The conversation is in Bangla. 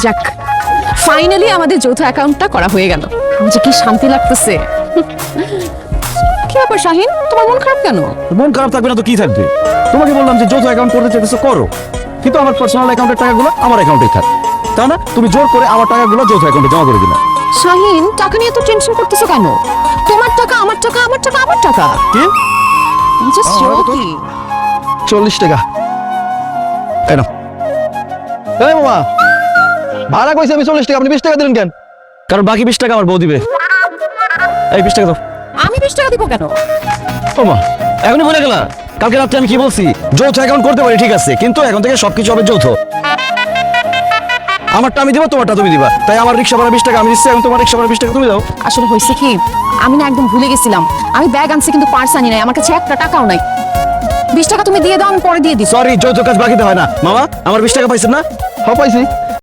যাক, ফাইনালি আমাদের যৌথ অ্যাকাউন্টটা করা হয়ে গেল। আমার যে কি শান্তি লাগতেছে। কি ব্যাপার শাহিন, তোমার মন খারাপ কেন? মন খারাপ থাকবে না তো কি থাকবে? তোমাকে বললাম যে যৌথ অ্যাকাউন্ট করতে চাইতেছো করো, কিন্তু আমার পার্সোনাল অ্যাকাউন্টের টাকাগুলো আমার অ্যাকাউন্টেই থাক। তা না তুমি জোর করে আমার টাকাগুলো যৌথ অ্যাকাউন্টে জমা করে দিলা। শাহিন, টাকা নিয়ে তো টেনশন করতেছো কেন? তোমার টাকা আমার টাকা, আমার টাকা আমার টাকা। কি? Just jockey. 40 টাকা। এই নাও। এই মামা, ভাড়া কইছি আমি 40 টাকা, আপনি 20 টাকা দিলেন কেন? কারণ বাকি 20 টাকা আমার বউ দিবে। এই 20 টাকা দাও। আমি 20 টাকা দিব কেন? ও মা, এখনই বলে গেলা? কালকে রাত্রে আমি কি বলছি? যৌথ অ্যাকাউন্ট করতে পারি, ঠিক আছে, কিন্তু এখন থেকে সবকিছু হবে যৌথ। আমারটা আমি দিব, তোমারটা তুমি দিবা। তাই আমার রিকশা ভাড়া 20 টাকা আমি দিচ্ছি, এখন তোমার রিকশা ভাড়া 20 টাকা তুমি দাও। আসলে হয়েছে কি, আমি না একদম ভুলে গেছিলাম। আমি ব্যাগ আনছি কিন্তু পার্স আনি নাই, আমার কাছে একটা টাকাও নাই। 20 টাকা তুমি দিয়ে দাও, আমি পরে দিয়ে দিচ্ছি। সরি, যৌথ কাজ বাকিতে হয় না। মামা, আমার 20 টাকা পাইছেন না? হ্যাঁ পাইছি।